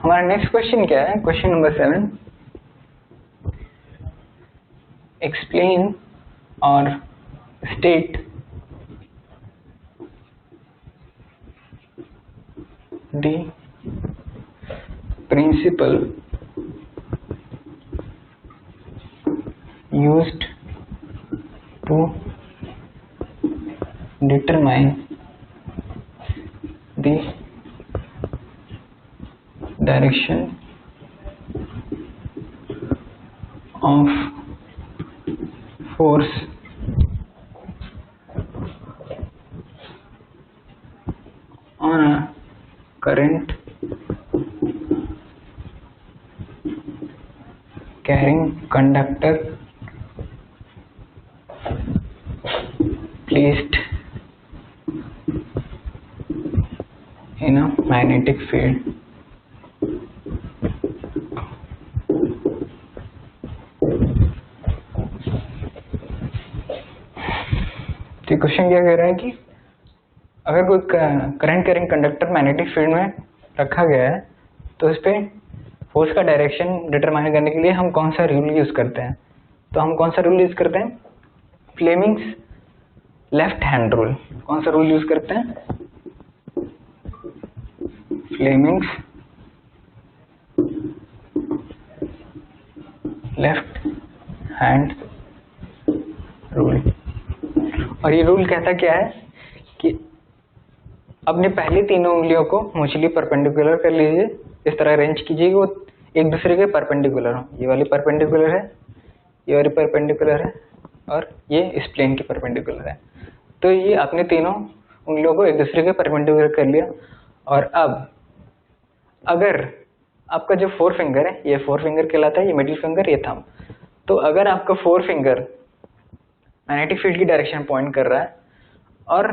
हमारा next question क्या है? क्वेश्चन नंबर 7, एक्सप्लेन और state the principle used to determine the direction of force on a current carrying conductor placed in a magnetic field. तो question क्या कह रहा है कि अगर कोई current carrying conductor magnetic field में रखा गया है तो इस पे फोर्स का डायरेक्शन डिटरमाइन करने के लिए हम कौन सा रूल यूज करते हैं? तो हम कौन सा रूल यूज करते हैं? Fleming's left hand rule. कौन सा रूल यूज करते हैं? Fleming's left hand rule. और ये रूल कहता क्या है कि अपने पहली तीनों उंगलियों को मुचली परपेंडिकुलर कर लीजिए, इस तरह अरेंज कीजिए कि वो एक दूसरे के परपेंडिकुलर हो। ये वाली परपेंडिकुलर है, ये वाली परपेंडिकुलर है और ये इस प्लेन की परपेंडिकुलर है। तो ये अपने तीनों उंगलियों को एक दूसरे के परपेंडिकुलर कर लिया। और अब अगर आपका जो फोर फिंगर है, ये फोर फिंगर कहलाता है, ये मिडिल फिंगर, ये थंब। तो अगर आपका फोर फिंगर मैग्नेटिक फील्ड की डायरेक्शन पॉइंट कर रहा है और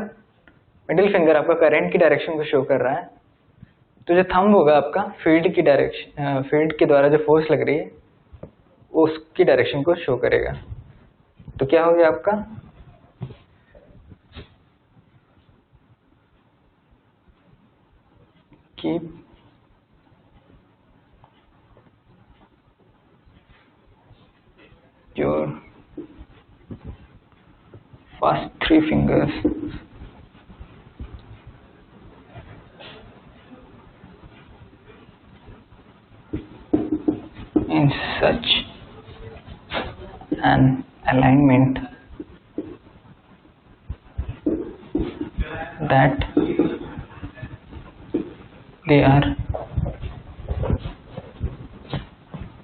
मिडिल फिंगर आपका करंट की डायरेक्शन को शो कर रहा है, तो जो थंब होगा आपका फील्ड की डायरेक्शन, फील्ड के द्वारा जो फोर्स लग रही है वो उसकी डायरेक्शन को शो करेगा। तो क्या हो गया आपका? Keep your first three fingers in such an alignment that they are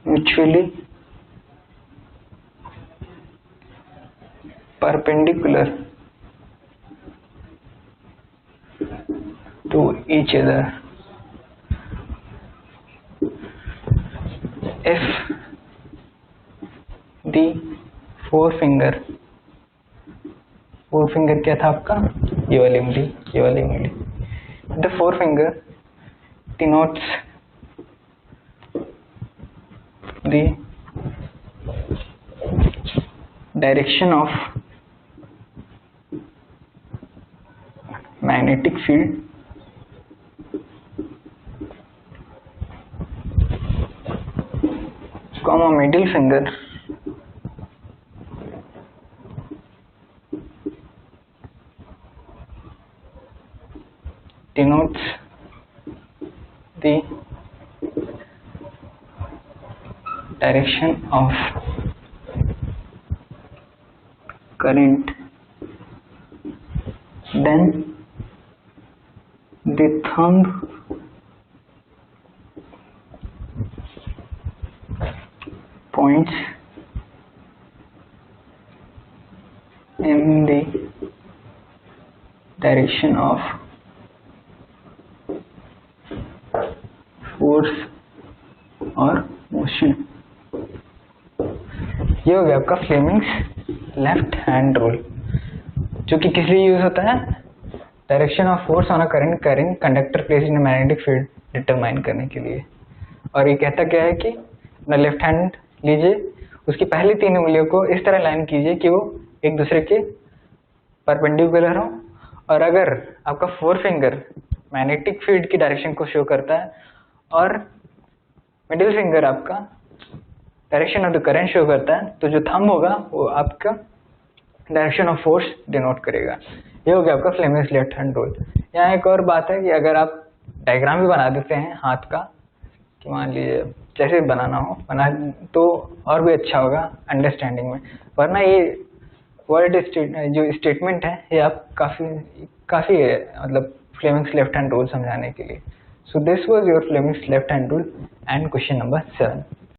mutually perpendicular to each other. If the forefinger क्या था आपका? ये वाली उंगली, ये वाली उंगली। The forefinger denotes the direction of magnetic field comma middle finger denotes the direction of current, then the thumb points in the direction of force और motion। ये हो गया आपका फ्लेमिंग्स लेफ्ट हैंड रूल, जो कि किस लिए यूज होता है? Direction of force on a current carrying conductor placed in a magnetic field determine करने के लिए। और ये कहता क्या है कि अपना लेफ्ट हैंड लीजिए, उसकी पहली तीन उंगलियों को इस तरह लाइन कीजिए कि वो एक दूसरे के परपेंडिकुलर हो। और अगर आपका फोर फिंगर मैग्नेटिक फील्ड की डायरेक्शन को शो करता है और मिडिल फिंगर आपका direction of the current show करता है, तो जो थंब होगा वो आपका डायरेक्शन ऑफ फोर्स डिनोट करेगा। ये हो गया आपका फ्लेमिंग्स लेफ्ट हैंड रूल। यहाँ एक और बात है कि अगर आप डायग्राम भी बना देते हैं हाथ का, कि मान लीजिए जैसे भी बनाना हो बना, तो और भी अच्छा होगा अंडरस्टैंडिंग में। वरना ये वर्ड जो स्टेटमेंट है ये आप काफ़ी है मतलब फ्लेमिंग्स लेफ्ट हैंड रूल समझाने के लिए। So this was your Fleming's left hand rule and question number 7।